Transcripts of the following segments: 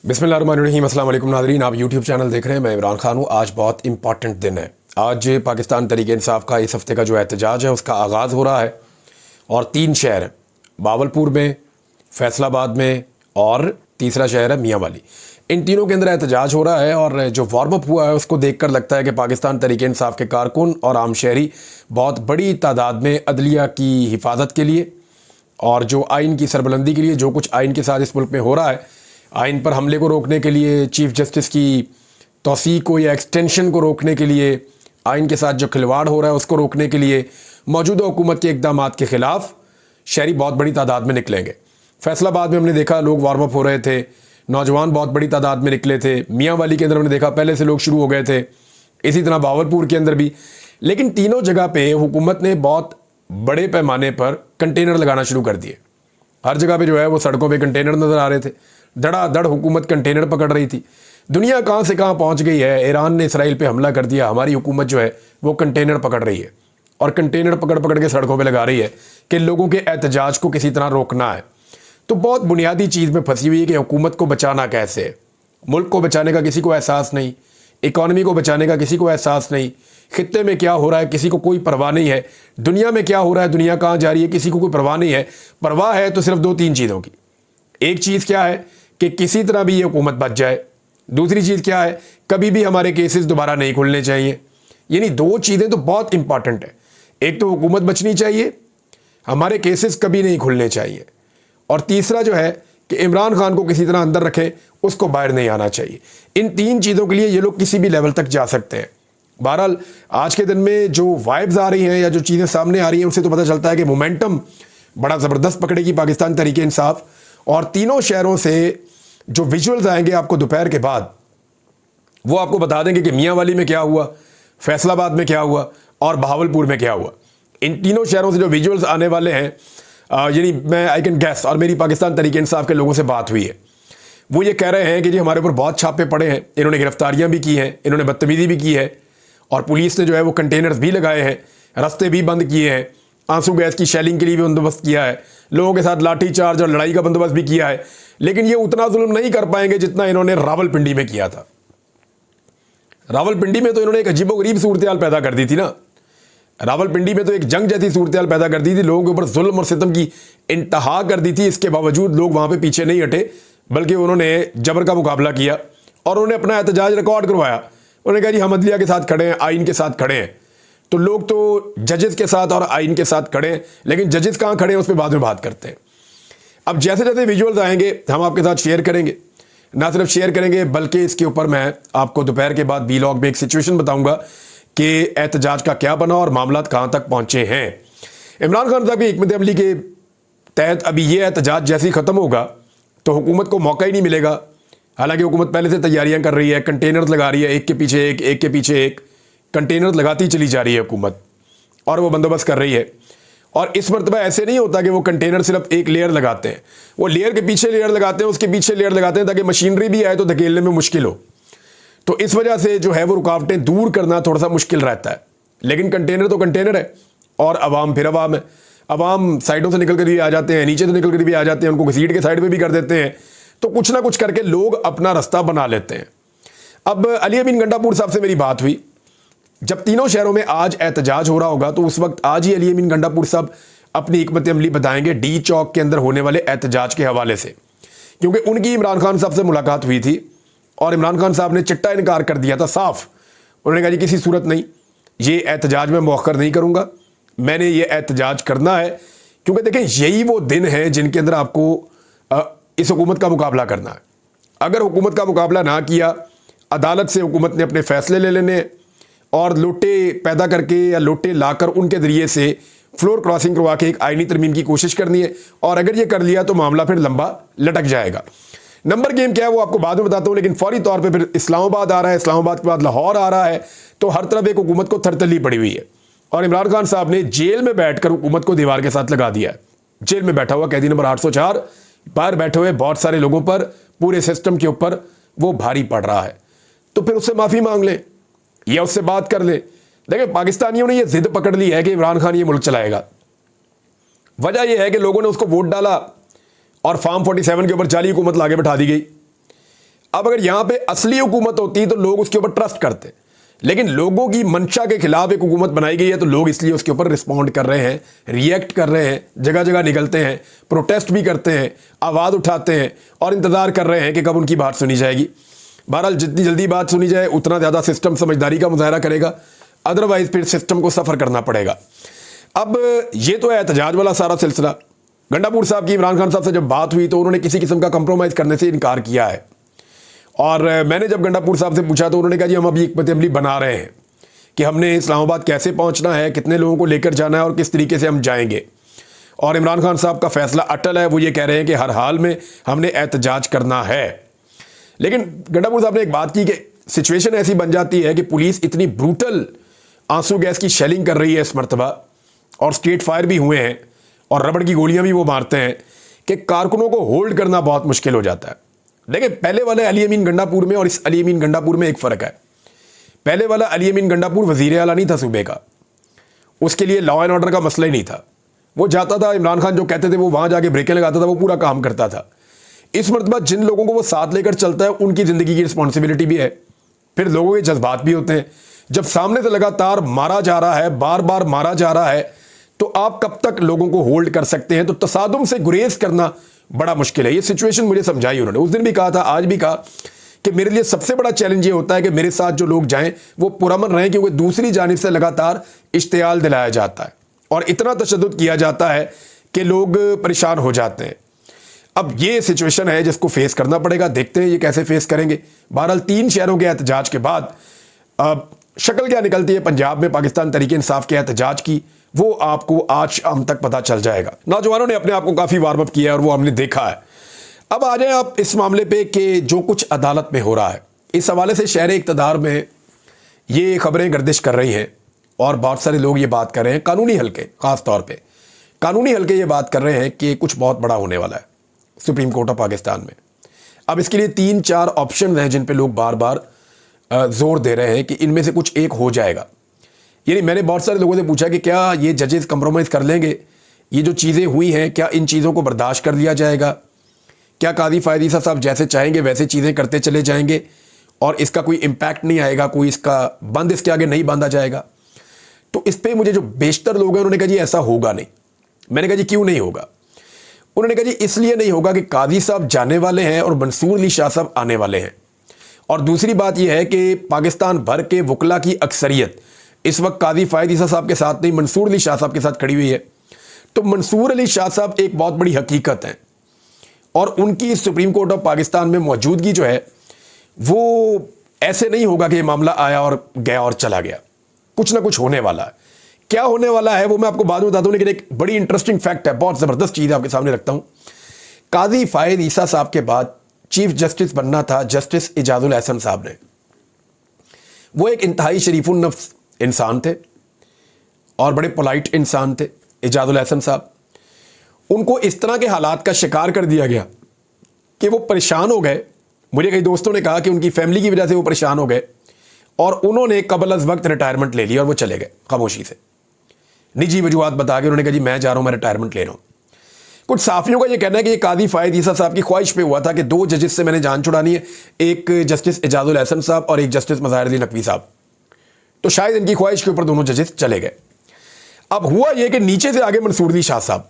बिस्मिल्लाहिर्रहमानिर्रहीम। अस्सलाम वालेकुम नाज़रीन, आप यूट्यूब चैनल देख रहे हैं। मैं इमरान खान हूँ। आज बहुत इंपॉर्टेंट दिन है। आज पाकिस्तान तहरीक इंसाफ का इस हफ़्ते का जो एहतजाज है उसका आगाज़ हो रहा है और 3 शहर हैं, बावलपुर में, फैसलाबाद में और तीसरा शहर है मियाँ वाली। इन तीनों के अंदर एहतजाज हो रहा है और जो वार्म अप हुआ है उसको देखकर लगता है कि पाकिस्तान तहरीक इंसाफ के कारकुन और आम शहरी बहुत बड़ी तादाद में अदलिया की हिफाजत के लिए और जो आइन की सरबलंदी के लिए, जो कुछ आइन के साथ इस मुल्क में हो रहा है, आइन पर हमले को रोकने के लिए, चीफ जस्टिस की तौसीक को या एक्सटेंशन को रोकने के लिए, आइन के साथ जो खिलवाड़ हो रहा है उसको रोकने के लिए मौजूदा हुकूमत के इक़दामात के ख़िलाफ़ शहरी बहुत बड़ी तादाद में निकलेंगे। फैसलाबाद में हमने देखा लोग वार्म अप हो रहे थे, नौजवान बहुत बड़ी तादाद में निकले थे। मियाँ वाली के अंदर हमने देखा पहले से लोग शुरू हो गए थे, इसी तरह बावलपुर के अंदर भी। लेकिन तीनों जगह पे हुकूमत ने बहुत बड़े पैमाने पर कंटेनर लगाना शुरू कर दिए। हर जगह पे जो है वो सड़कों पे कंटेनर नज़र आ रहे थे। धड़ाधड़ हुकूमत कंटेनर पकड़ रही थी। दुनिया कहाँ से कहाँ पहुँच गई है। ईरान ने इसराइल पे हमला कर दिया, हमारी हुकूमत जो है वो कंटेनर पकड़ रही है और कंटेनर पकड़ पकड़ के सड़कों पे लगा रही है कि लोगों के एहतजाज को किसी तरह रोकना है। तो बहुत बुनियादी चीज़ में फंसी हुई है कि हुकूमत को बचाना कैसे है। मुल्क को बचाने का किसी को एहसास नहीं, इकॉनमी को बचाने का किसी को एहसास नहीं, खित्ते में क्या हो रहा है किसी को कोई परवाह नहीं है, दुनिया में क्या हो रहा है, दुनिया कहाँ जा रही है, किसी को कोई परवाह नहीं है। परवाह है तो सिर्फ 2-3 चीज़ों की। एक चीज़ क्या है कि किसी तरह भी ये हुकूमत बच जाए। दूसरी चीज़ क्या है, कभी भी हमारे केसेस दोबारा नहीं खुलने चाहिए। यानी 2 चीज़ें तो बहुत इंपॉर्टेंट है। एक तो हुकूमत बचनी चाहिए, हमारे केसेस कभी नहीं खुलने चाहिए, और तीसरा जो है कि इमरान खान को किसी तरह अंदर रखे, उसको बाहर नहीं आना चाहिए। इन 3 चीज़ों के लिए ये लोग किसी भी लेवल तक जा सकते हैं। बहरहाल आज के दिन में जो वाइब्स आ रही हैं या जो चीज़ें सामने आ रही हैं उससे तो पता चलता है कि मोमेंटम बड़ा ज़बरदस्त पकड़ेगी पाकिस्तान तहरीक इंसाफ। और तीनों शहरों से जो विजुअल्स आएंगे आपको दोपहर के बाद, वो आपको बता देंगे कि मियाँ वाली में क्या हुआ, फैसलाबाद में क्या हुआ और बहावलपुर में क्या हुआ। इन तीनों शहरों से जो विजुअल्स आने वाले हैं, यानी मैं आई कैन गैस, और मेरी पाकिस्तान तहरीक इंसाफ के लोगों से बात हुई है, वो ये कह रहे हैं कि जी हमारे ऊपर बहुत छापे पड़े हैं, इन्होंने गिरफ्तारियां भी की हैं, इन्होंने बदतमीजी भी की है और पुलिस ने जो है वो कंटेनर्स भी लगाए हैं, रास्ते भी बंद किए हैं, आंसू गैस की शेलिंग के लिए भी बंदोबस्त किया है, लोगों के साथ लाठी चार्ज और लड़ाई का बंदोबस्त भी किया है। लेकिन ये उतना जुल्म नहीं कर पाएंगे जितना इन्होंने रावलपिंडी में किया था। रावलपिंडी में तो इन्होंने एक अजीबोगरीब सूरत पैदा कर दी थी ना। रावलपिंडी में तो एक जंग जैसी सूरत पैदा कर दी थी, लोगों के ऊपर जुल्म और सितम की इंतहा कर दी थी। इसके बावजूद लोग वहां पे पीछे नहीं हटे, बल्कि उन्होंने जबर का मुकाबला किया और उन्होंने अपना एहतजाज रिकॉर्ड करवाया। उन्होंने कहा जी हम अदलिया के साथ खड़े हैं, आइन के साथ खड़े हैं। तो लोग तो जजेस के साथ और आइन के साथ खड़े हैं, लेकिन जजेस कहाँ खड़े हैं उस पर बाद में बात करते हैं। अब जैसे जैसे विजुअल्स आएंगे हम आपके साथ शेयर करेंगे, ना सिर्फ शेयर करेंगे बल्कि इसके ऊपर मैं आपको दोपहर के बाद वीलॉग में एक सिचुएशन बताऊंगा कि एहतजाज का क्या बना और मामला कहाँ तक पहुँचे हैं। इमरान खान साहब की हिकमत अमली के तहत अभी ये एहतजाज जैसे ही ख़त्म होगा तो हुकूमत को मौका ही नहीं मिलेगा। हालांकि हुकूमत पहले से तैयारियां कर रही है, कंटेनर लगा रही है, एक के पीछे एक, एक के पीछे एक कंटेनर लगाती चली जा रही है हुकूमत, और वो बंदोबस्त कर रही है। और इस मरतबा ऐसे नहीं होता कि वो कंटेनर सिर्फ एक लेयर लगाते हैं, वो लेयर के पीछे लेयर लगाते हैं, उसके पीछे लेयर लगाते हैं ताकि मशीनरी भी आए तो धकेलने में मुश्किल हो। तो इस वजह से जो है वो रुकावटें दूर करना थोड़ा सा मुश्किल रहता है। लेकिन कंटेनर तो कंटेनर है और अवाम फिर अवाम है। अवाम साइडों से निकल कर भी आ जाते हैं, नीचे से निकल कर भी आ जाते हैं, उनको घसीट के साइड पे भी कर देते हैं। तो कुछ ना कुछ करके लोग अपना रास्ता बना लेते हैं। अब अली अमीन गंडापुर साहब से मेरी बात हुई। जब तीनों शहरों में आज एहतजाज हो रहा होगा तो उस वक्त आज ही अली अमीन गंडापुर साहब अपनी हिकमत अमली बताएंगे डी चौक के अंदर होने वाले एहतजाज के हवाले से, क्योंकि उनकी इमरान खान साहब से मुलाकात हुई थी और इमरान खान साहब ने चिट्टा इनकार कर दिया था साफ। उन्होंने कहा जी किसी सूरत नहीं, ये एहतजाज मैं मौखर नहीं करूँगा, मैंने ये एहतजाज करना है। क्योंकि देखें यही वो दिन है जिनके अंदर आपको इस हुकूमत का मुकाबला करना है। अगर हुकूमत का मुकाबला ना किया, अदालत से हुकूमत ने अपने फैसले ले लेने और लोटे पैदा करके या लोटे लाकर उनके ज़रिए से फ्लोर क्रॉसिंग करवा के एक आईनी तरमीम की कोशिश करनी है। और अगर ये कर लिया तो मामला फिर लंबा लटक जाएगा। नंबर गेम क्या है वो आपको बाद में बताता हूँ, लेकिन फौरी तौर पे फिर इस्लामाबाद आ रहा है, इस्लामाबाद के बाद लाहौर आ रहा है। तो हर तरफ एक हुकूमत को थरथली पड़ी हुई है और इमरान खान साहब ने जेल में बैठकर हुकूमत को दीवार के साथ लगा दिया है। जेल में बैठा हुआ कैदी नंबर 804 बाहर बैठे हुए बहुत सारे लोगों पर, पूरे सिस्टम के ऊपर वो भारी पड़ रहा है। तो फिर उससे माफ़ी मांग लें या उससे बात कर लें। देखिए पाकिस्तानियों ने ये जिद पकड़ ली है कि इमरान खान ये मुल्क चलाएगा। वजह यह है कि लोगों ने उसको वोट डाला और फार्म 47 के ऊपर जाली हुकूमत लाके बैठा दी गई। अब अगर यहां पे असली हुकूमत होती तो लोग उसके ऊपर ट्रस्ट करते, लेकिन लोगों की मंशा के खिलाफ एक हुकूमत बनाई गई है तो लोग इसलिए उसके ऊपर रिस्पॉन्ड कर रहे हैं, रिएक्ट कर रहे हैं, जगह जगह निकलते हैं, प्रोटेस्ट भी करते हैं, आवाज़ उठाते हैं और इंतज़ार कर रहे हैं कि कब उनकी बात सुनी जाएगी। बहरहाल जितनी जल्दी बात सुनी जाए उतना ज़्यादा सिस्टम समझदारी का मुजाहरा करेगा, अदरवाइज फिर सिस्टम को सफ़र करना पड़ेगा। अब ये तो है एहतजाज वाला सारा सिलसिला। गंडापुर साहब की इमरान खान साहब से जब बात हुई तो उन्होंने किसी किस्म का कंप्रोमाइज़ करने से इनकार किया है। और मैंने जब गंडापुर साहब से पूछा तो उन्होंने कहा जी हम अभी एक असेंबली बना रहे हैं कि हमने इस्लामाबाद कैसे पहुंचना है, कितने लोगों को लेकर जाना है और किस तरीके से हम जाएंगे। और इमरान खान साहब का फैसला अटल है, वो ये कह रहे हैं कि हर हाल में हमने एहतजाज करना है। लेकिन गंडापुर साहब ने एक बात की कि सिचुएशन ऐसी बन जाती है कि पुलिस इतनी ब्रूटल आंसू गैस की शेलिंग कर रही है इस मरतबा, और स्ट्रेट फायर भी हुए हैं और रबड़ की गोलियां भी वो मारते हैं कि कारकुनों को होल्ड करना बहुत मुश्किल हो जाता है। देखिए, पहले वाले अली अमीन गंडापुर में और इस अली अमीन गंडापुर में एक फ़र्क है। पहले वाला अली अमीन गंडापुर वज़ीर आला नहीं था सूबे का, उसके लिए लॉ एंड ऑर्डर का मसला ही नहीं था। वो जाता था, इमरान खान जो कहते थे वो वहाँ जाके ब्रेकें लगाता था, वो पूरा काम करता था। इस मरतबा जिन लोगों को वो साथ लेकर चलता है उनकी ज़िंदगी की रिस्पॉन्सिबिलिटी भी है, फिर लोगों के जज्बात भी होते हैं। जब सामने से लगातार मारा जा रहा है, बार बार मारा जा रहा है, तो आप कब तक लोगों को होल्ड कर सकते हैं? तो तसादुम से गुरेज करना बड़ा मुश्किल है। ये सिचुएशन मुझे समझाई उन्होंने, उस दिन भी कहा था, आज भी कहा कि मेरे लिए सबसे बड़ा चैलेंज ये होता है कि मेरे साथ जो लोग जाएं वो पुरअमन रहें, क्योंकि दूसरी जानिब से लगातार इश्तियाल दिलाया जाता है और इतना तशद्दुद किया जाता है कि लोग परेशान हो जाते हैं। अब ये सिचुएशन है जिसको फेस करना पड़ेगा, देखते हैं ये कैसे फेस करेंगे। बहरहाल 3 शहरों के एहतजाज के बाद अब शक्ल क्या निकलती है पंजाब में पाकिस्तान तहरीक इंसाफ के एहतजाज की, वो आपको आज शाम तक पता चल जाएगा। नौजवानों ने अपने आप को काफ़ी वार्म अप किया है और वो हमने देखा है। अब आ जाए आप इस मामले पे कि जो कुछ अदालत में हो रहा है, इस हवाले से शहर इक़्तिदार में ये खबरें गर्दिश कर रही हैं और बहुत सारे लोग ये बात कर रहे हैं, कानूनी हल्के, ख़ास तौर पे कानूनी हल्के ये बात कर रहे हैं कि कुछ बहुत बड़ा होने वाला है सुप्रीम कोर्ट ऑफ पाकिस्तान में। अब इसके लिए 3-4 ऑप्शन हैं जिन पे लोग बार बार जोर दे रहे हैं कि इनमें से कुछ एक हो जाएगा। यानी मैंने बहुत सारे लोगों से पूछा कि क्या ये जजेस कंप्रोमाइज़ कर लेंगे, ये जो चीज़ें हुई हैं क्या इन चीज़ों को बर्दाश्त कर लिया जाएगा, क्या कादी फ़ायद ईसा साहब जैसे चाहेंगे वैसे चीज़ें करते चले जाएंगे और इसका कोई इम्पैक्ट नहीं आएगा, कोई इसका बंद इसके आगे नहीं बांधा जाएगा। तो इस पर मुझे जो बेशतर लोग हैं उन्होंने कहा जी ऐसा होगा नहीं। मैंने कहा जी क्यों नहीं होगा? उन्होंने कहा जी इसलिए नहीं होगा कि कादी साहब जाने वाले हैं और मंसूर अली शाह साहब आने वाले हैं, और दूसरी बात यह है कि पाकिस्तान भर के वकला की अक्सरियत इस वक्त कादी फ़ायद ईसा साहब के साथ नहीं, मंसूर अली शाह साहब के साथ खड़ी हुई है। तो मंसूर अली शाह साहब एक बहुत बड़ी हकीकत है और उनकी सुप्रीम कोर्ट ऑफ पाकिस्तान में मौजूदगी जो है वो ऐसे नहीं होगा कि ये मामला आया और गया और चला गया। कुछ ना कुछ होने वाला है। क्या होने वाला है वो मैं आपको बाद में बताता हूँ, लेकिन एक बड़ी इंटरेस्टिंग फैक्ट है, बहुत ज़बरदस्त चीज़ आपके सामने रखता हूँ। कादी फ़ायद ईसा साहब के बाद चीफ जस्टिस बनना था जस्टिस इजाजुल एहसन साहब ने। वो एक इंतहाई शरीफुन नफ्स इंसान थे और बड़े पोलाइट इंसान थे इजाजुल एहसन साहब। उनको इस तरह के हालात का शिकार कर दिया गया कि वो परेशान हो गए। मुझे कई दोस्तों ने कहा कि उनकी फैमिली की वजह से वो परेशान हो गए और उन्होंने कबल अज़ वक्त रिटायरमेंट ले ली और वो चले गए खामोशी से, निजी वजूहात बता के। उन्होंने कहा जी मैं जा रहा हूँ, मैं रिटायरमेंट ले रहा हूँ। कुछ साफियों का ये कहना है कि ये कादी फ़ायद ईसा साहब की ख्वाहिश पे हुआ था कि 2 जजेस से मैंने जान छुड़ानी है, एक जस्टिस इजाजुल एहसन साहब और एक जस्टिस मज़ाहिर नकवी साहब। तो शायद इनकी ख्वाहिश के ऊपर दोनों जजेस चले गए। अब हुआ यह कि नीचे से आगे मंसूर अली शाह साहब।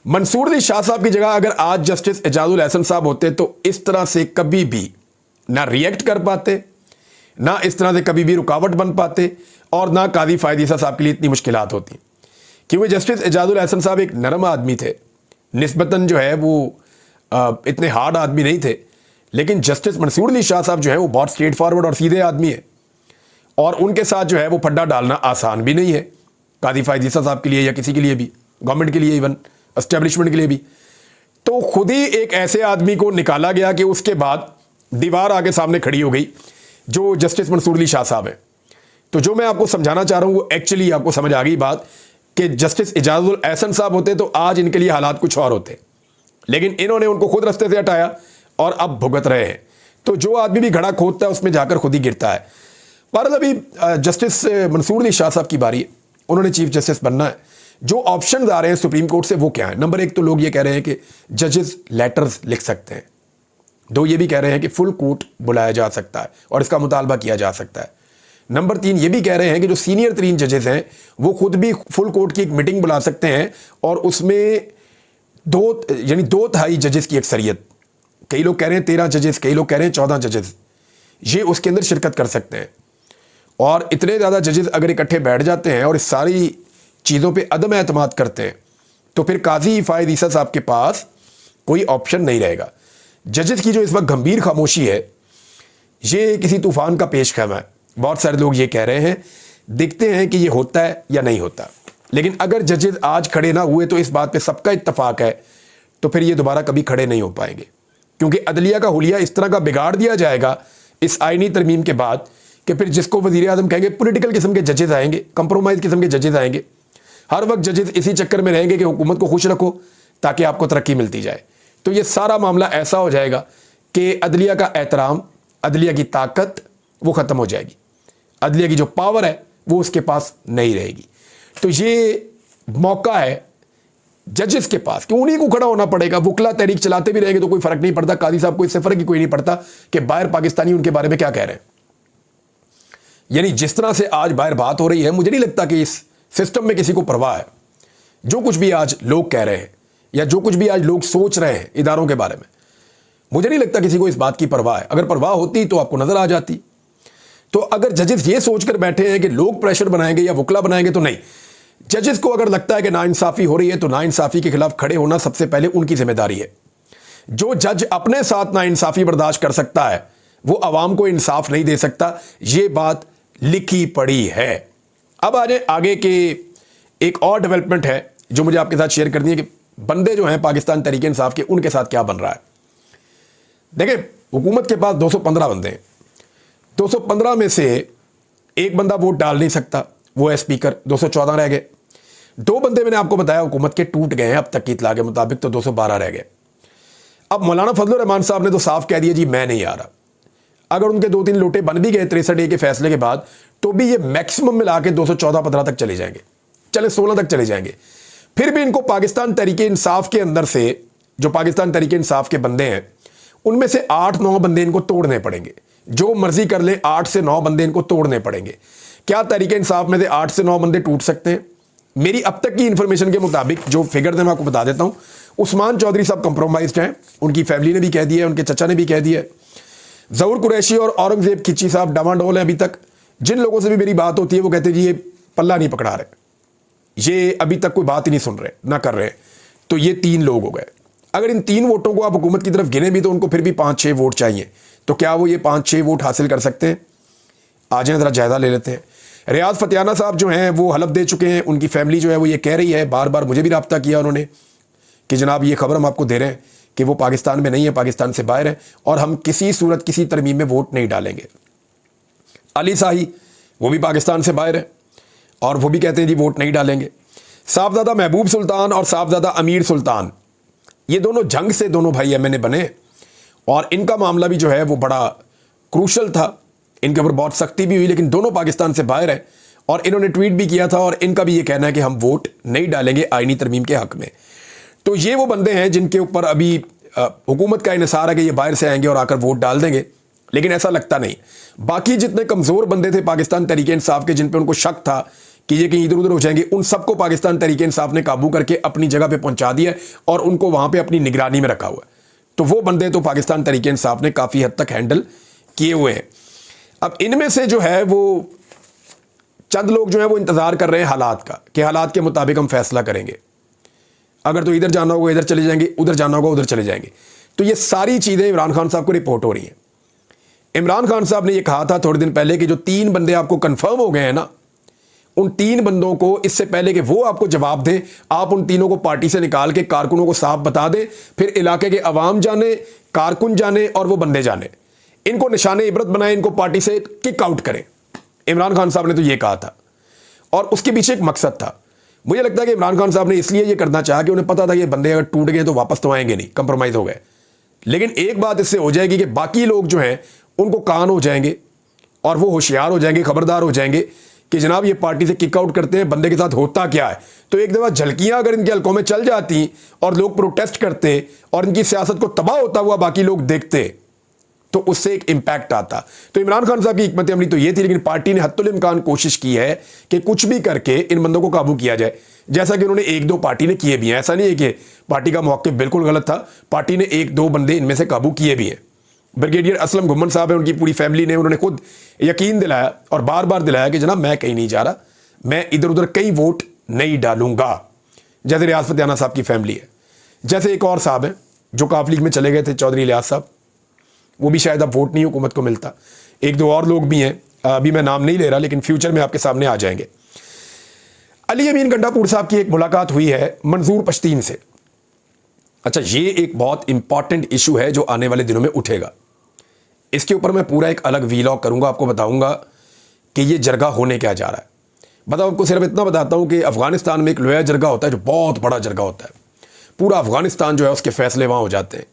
मंसूर अली शाह साहब की जगह अगर आज जस्टिस इजाजुल एहसन साहब होते तो इस तरह से कभी भी ना रिएक्ट कर पाते, ना इस तरह से कभी भी रुकावट बन पाते और ना कादी फ़ायद ईसा साहब के लिए इतनी मुश्किलात होती, क्योंकि जस्टिस इजाजुल एहसन साहब एक नरम आदमी थे, निस्बतन जो है वो इतने हार्ड आदमी नहीं थे। लेकिन जस्टिस मंसूर अली शाह साहब जो है वो बहुत स्ट्रेट फॉरवर्ड और सीधे आदमी है और उनके साथ जो है वो फड्डा डालना आसान भी नहीं है कादी फ़ायद ईसा साहब के लिए या किसी के लिए भी, गवर्नमेंट के लिए, इवन एस्टेब्लिशमेंट के लिए भी। तो खुद ही एक ऐसे आदमी को निकाला गया कि उसके बाद दीवार आगे सामने खड़ी हो गई जो जस्टिस मंसूर अली शाह साहब है। तो जो मैं आपको समझाना चाह रहा हूँ वो एक्चुअली आपको समझ आ गई बात कि जस्टिस इजाजुल एहसन साहब होते तो आज इनके लिए हालात कुछ और होते, लेकिन इन्होंने उनको खुद रास्ते से हटाया और अब भुगत रहे हैं। तो जो आदमी भी घड़ा खोदता है उसमें जाकर खुद ही गिरता है। पर अभी जस्टिस मंसूर अली शाह साहब की बारी है, उन्होंने चीफ जस्टिस बनना है। जो ऑप्शन आ रहे हैं सुप्रीम कोर्ट से वो क्या है? नंबर 1 तो लोग ये कह रहे हैं कि जजेस लेटर्स लिख सकते हैं, दो ये भी कह रहे हैं कि फुल कोर्ट बुलाया जा सकता है और इसका मुतालबा किया जा सकता है। नंबर 3 ये भी कह रहे हैं कि जो सीनियर तरीन जजेस हैं वो खुद भी फुल कोर्ट की एक मीटिंग बुला सकते हैं और उसमें 2/3 जजेस की अक्सरियत, कई लोग कह रहे हैं 13 जजेस, कई लोग कह रहे हैं 14 जजेस, ये उसके अंदर शिरकत कर सकते हैं। और इतने ज़्यादा जजेस अगर इकट्ठे बैठ जाते हैं और इस सारी चीज़ों पे अदम एतमाद करते हैं तो फिर काजी फायद ईसा साहब के पास कोई ऑप्शन नहीं रहेगा। जजेस की जो इस वक्त गंभीर खामोशी है ये किसी तूफान का पेशखम है। बहुत सारे लोग ये कह रहे हैं, देखते हैं कि ये होता है या नहीं होता। लेकिन अगर जजेस आज खड़े ना हुए तो इस बात पे सबका इत्तफाक है तो फिर ये दोबारा कभी खड़े नहीं हो पाएंगे, क्योंकि अदलिया का हुलिया इस तरह का बिगाड़ दिया जाएगा इस आईनी तरमीम के बाद कि फिर जिसको वज़ीर आज़म कहेंगे पॉलिटिकल किस्म के जजेस आएंगे, कंप्रोमाइज़ किस्म के जजेस आएंगे। हर वक्त जजेस इसी चक्कर में रहेंगे कि हुकूमत को खुश रखो ताकि आपको तरक्की मिलती जाए। तो ये सारा मामला ऐसा हो जाएगा कि अदलिया का एहतराम, अदलिया की ताकत वो ख़त्म हो जाएगी, अदलिया की जो पावर है वो उसके पास नहीं रहेगी। तो ये मौका है जजेस के पास कि उन्हीं को खड़ा होना पड़ेगा। वकला तहरीक चलाते भी रहेंगे तो कोई फ़र्क नहीं पड़ता, काजी साहब को इससे फ़र्क ही कोई नहीं पड़ता कि बाहर पाकिस्तानी उनके बारे में क्या कह रहे हैं। यानी जिस तरह से आज बाहर बात हो रही है, मुझे नहीं लगता कि इस सिस्टम में किसी को परवाह है। जो कुछ भी आज लोग कह रहे हैं या जो कुछ भी आज लोग सोच रहे हैं इदारों के बारे में, मुझे नहीं लगता किसी को इस बात की परवाह है। अगर परवाह होती तो आपको नजर आ जाती। तो अगर जजेस ये सोचकर बैठे हैं कि लोग प्रेशर बनाएंगे या वकला बनाएंगे, तो नहीं। जजेस को अगर लगता है कि नाइंसाफ़ी हो रही है तो नाइंसाफ़ी के खिलाफ खड़े होना सबसे पहले उनकी जिम्मेदारी है। जो जज अपने साथ नाइंसाफ़ी बर्दाश्त कर सकता है वो अवाम को इंसाफ नहीं दे सकता। ये बात लिखी पड़ी है। अब आगे के एक और डेवलपमेंट है जो मुझे आपके साथ शेयर करनी है कि बंदे जो हैं पाकिस्तान तहरीक इंसाफ के, उनके साथ क्या बन रहा है। देखिए, हुकूमत के पास 215 बंदे हैं। 215 में से एक बंदा वोट डाल नहीं सकता, वो है स्पीकर। 214 रह गए। 2 बंदे मैंने आपको बताया हुकूमत के टूट गए हैं अब तक की इतला के मुताबिक, तो 212 रह गए। अब मौलाना फजलुर रहमान साहब ने तो साफ कह दिया जी मैं नहीं आ रहा। अगर उनके 2-3 लोटे बन भी गए 63A के फैसले के बाद तो भी ये मैक्सिमम मिला के 214-15 तक चले जाएंगे, चले 16 तक चले जाएंगे। फिर भी इनको पाकिस्तान तहरीक इंसाफ के अंदर से, जो पाकिस्तान तहरीक इंसाफ के बंदे हैं, उनमें से 8-9 बंदे इनको तोड़ने पड़ेंगे। जो मर्जी कर ले, 8 से 9 बंदे इनको तोड़ने पड़ेंगे। क्या तहरीक इंसाफ में से 8 से 9 बंदे टूट सकते हैं? मेरी अब तक की इंफॉर्मेशन के मुताबिक जो फिगर है मैं आपको बता देता हूं। उस्मान चौधरी साहब कंप्रोमाइज्ड हैं, उनकी फैमिली ने भी कह दिया है, उनके चचा ने भी कह दिया है। ज़हूर कुरैशी और औरंगजेब खिची साहब डामाडोल हैं अभी तक। जिन लोगों से भी मेरी बात होती है वो कहते हैं जी ये पल्ला नहीं पकड़ा रहे, ये अभी तक कोई बात ही नहीं सुन रहे, ना कर रहे। तो ये 3 लोग हो गए। अगर इन 3 वोटों को आप हुकूमत की तरफ गिने भी तो उनको फिर भी 5-6 वोट चाहिए। तो क्या वो ये 5-6 वोट हासिल कर सकते हैं? आ जाए ज़रा जायज़ा ले लेते हैं। रियाज फतियाना साहब जो हैं वो हलफ दे चुके हैं। उनकी फैमिली जो है वो ये कह रही है, बार बार मुझे भी रब्ता किया उन्होंने कि जनाब ये खबर हम आपको दे रहे हैं कि वो पाकिस्तान में नहीं है, पाकिस्तान से बाहर है और हम किसी सूरत किसी तरमीम में वोट नहीं डालेंगे। अली शाही वो भी पाकिस्तान से बाहर है और वो भी कहते हैं जी वोट नहीं डालेंगे। साहबजादा महबूब सुल्तान और साहबजादा अमीर सुल्तान, ये दोनों जंग से दोनों भाई एमएनए बने और इनका मामला भी जो है वो बड़ा क्रूशल था। इनके ऊपर बहुत सख्ती भी हुई, लेकिन दोनों पाकिस्तान से बाहर हैं और इन्होंने ट्वीट भी किया था और इनका भी ये कहना है कि हम वोट नहीं डालेंगे आईनी तरमीम के हक में। तो ये वो बंदे हैं जिनके ऊपर अभी हुकूमत का इन्हिसार है कि ये बाहर से आएंगे और आकर वोट डाल देंगे, लेकिन ऐसा लगता नहीं। बाकी जितने कमज़ोर बंदे थे पाकिस्तान तहरीक इंसाफ के, जिन पे उनको शक था कि ये कहीं इधर उधर हो जाएंगे, उन सबको पाकिस्तान तहरीक इंसाफ ने काबू करके अपनी जगह पे पहुंचा दिया और उनको वहां पे अपनी निगरानी में रखा हुआ है। तो वो बंदे तो पाकिस्तान तहरीक इंसाफ ने काफ़ी हद तक हैंडल किए हुए हैं। अब इनमें से जो है वो चंद लोग जो है वो इंतज़ार कर रहे हैं हालात का कि हालात के मुताबिक हम फैसला करेंगे। अगर तो इधर जाना होगा इधर चले जाएंगे, उधर जाना होगा उधर चले जाएंगे। तो ये सारी चीज़ें इमरान खान साहब को रिपोर्ट हो रही हैं। इमरान खान साहब ने ये कहा था थोड़े दिन पहले कि जो 3 बंदे आपको कंफर्म हो गए हैं ना, उन 3 बंदों को इससे पहले कि वो आपको जवाब दें, आप उन तीनों को पार्टी से निकाल के कारकुनों को साफ बता दें, फिर इलाके के अवाम जाने, कारकुन जाने और वो बंदे जाने, इनको निशाने इबरत बनाए, इनको पार्टी से किक आउट करें। इमरान खान साहब ने तो ये कहा था और उसके पीछे एक मकसद था। मुझे लगता है कि इमरान खान साहब ने इसलिए ये करना चाहा कि उन्हें पता था ये बंदे अगर टूट गए तो वापस तो आएंगे नहीं, कंप्रोमाइज़ हो गए। लेकिन एक बात इससे हो जाएगी कि बाकी लोग जो हैं उनको कान हो जाएंगे और वो होशियार हो जाएंगे, खबरदार हो जाएंगे कि जनाब ये पार्टी से किक आउट करते हैं, बंदे के साथ होता क्या है। तो एक दफ़ा झलकियाँ अगर इनके हल्कों में चल जाती और लोग प्रोटेस्ट करते और इनकी सियासत को तबाह होता हुआ बाकी लोग देखते तो उससे एक इम्पैक्ट आता। तो इमरान खान साहब की हिकमत अमली तो ये थी, लेकिन पार्टी ने हत्तुल इम्कान कोशिश की है कि कुछ भी करके इन बंदों को काबू किया जाए, जैसा कि उन्होंने एक दो पार्टी ने किए भी हैं। ऐसा नहीं है कि पार्टी का मौक़िफ़ बिल्कुल गलत था, पार्टी ने एक दो बंदे इनमें से काबू किए भी हैं। ब्रिगेडियर असलम घुम्मन साहब है, उनकी पूरी फैमिली ने, उन्होंने खुद यकीन दिलाया और बार बार दिलाया कि जनाब मैं कहीं नहीं जा रहा, मैं इधर उधर कहीं वोट नहीं डालूंगा। जैसे रियाज फतेहाना साहब की फैमिली है, जैसे एक और साहब हैं जो काफ लीग में चले गए थे, चौधरी इलियास साहब, वो भी शायद अब वोट नहीं हुकूमत को मिलता। एक दो और लोग भी हैं, अभी मैं नाम नहीं ले रहा, लेकिन फ्यूचर में आपके सामने आ जाएंगे। अली अमीन गंडापुर साहब की एक मुलाकात हुई है मंजूर पश्तीन से। अच्छा, ये एक बहुत इंपॉर्टेंट इशू है जो आने वाले दिनों में उठेगा। इसके ऊपर मैं पूरा एक अलग वीलॉग करूंगा, आपको बताऊंगा कि ये जरगा होने क्या जा रहा है। बताओ, आपको सिर्फ इतना बताता हूं कि अफगानिस्तान में एक लोया जरगा होता है जो बहुत बड़ा जरगा होता है। पूरा अफगानिस्तान जो है उसके फैसले वहां हो जाते हैं,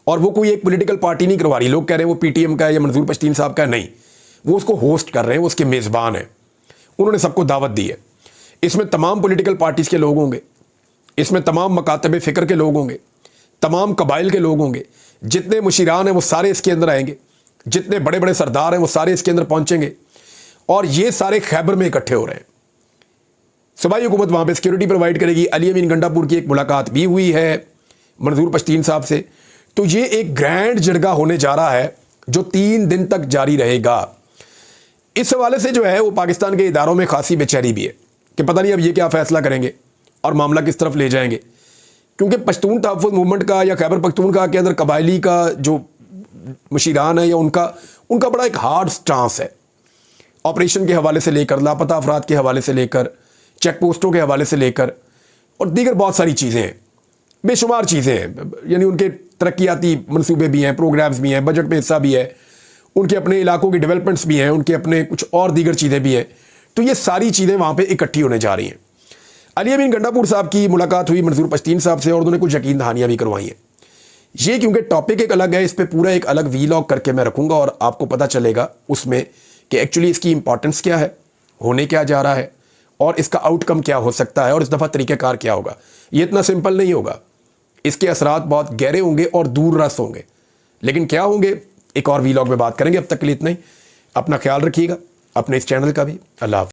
और वो कोई एक पॉलिटिकल पार्टी नहीं करवा रही। लोग कह रहे हैं वो पीटीएम का है या मंजूर पश्तीन साहब का है, नहीं, वो उसको होस्ट कर रहे हैं, वो उसके मेज़बान हैं। उन्होंने सबको दावत दी है। इसमें तमाम पॉलिटिकल पार्टीज़ के लोग होंगे, इसमें तमाम मकातब फ़िक्र के लोग होंगे, तमाम कबाइल के लोग होंगे, जितने मुशीरान हैं वो सारे इसके अंदर आएंगे, जितने बड़े बड़े सरदार हैं वो सारे इसके अंदर पहुंचेंगे, और ये सारे खैबर में इकट्ठे हो रहे हैं। सूबाई हुकूमत वहाँ पे सिक्योरिटी प्रोवाइड करेगी। अली अमीन गंडापुर की एक मुलाकात भी हुई है मंजूर पश्तीन साहब से। तो ये एक ग्रैंड जरगा होने जा रहा है जो 3 दिन तक जारी रहेगा। इस हवाले से जो है वो पाकिस्तान के इदारों में खासी बेचैनी भी है कि पता नहीं अब ये क्या फ़ैसला करेंगे और मामला किस तरफ ले जाएंगे, क्योंकि पश्तून तहफ़्फ़ुज़ मूवमेंट का या खैबर पख्तूनख्वा के अंदर कबायली का जो मुशीरान है या उनका बड़ा एक हार्ड स्टांस है। ऑपरेशन के हवाले से लेकर, लापता अफराद के हवाले से लेकर, चेक पोस्टों के हवाले से लेकर, और दीगर बहुत सारी चीज़ें हैं, बेशुमार चीज़ें हैं। यानी उनके तरक्याती मंसूबे भी हैं, प्रोग्राम्स भी हैं, बजट में हिस्सा भी है, उनके अपने इलाकों की डेवलपमेंट्स भी हैं, उनके अपने कुछ और दीगर चीज़ें भी हैं। तो ये सारी चीज़ें वहाँ पे इकट्ठी होने जा रही हैं। अली अमीन गंडापुर साहब की मुलाकात हुई मंजूर पश्तीन साहब से, और उन्होंने कुछ यकीन दहानियाँ भी करवाई हैं। ये क्योंकि टॉपिक एक अलग है, इस पर पूरा एक अलग वीलॉग करके मैं रखूँगा, और आपको पता चलेगा उसमें कि एक्चुअली इसकी इंपॉर्टेंस क्या है, होने क्या जा रहा है, और इसका आउटकम क्या हो सकता है, और इस दफ़ा तरीक़ाकार क्या होगा। ये इतना सिंपल नहीं होगा, इसके असरात बहुत गहरे होंगे और दूर रस होंगे। लेकिन क्या होंगे, एक और वीलॉग में बात करेंगे। अब तक के लिए इतना ही। अपना ख्याल रखिएगा, अपने इस चैनल का भी। अल्लाह हाफ़िज़।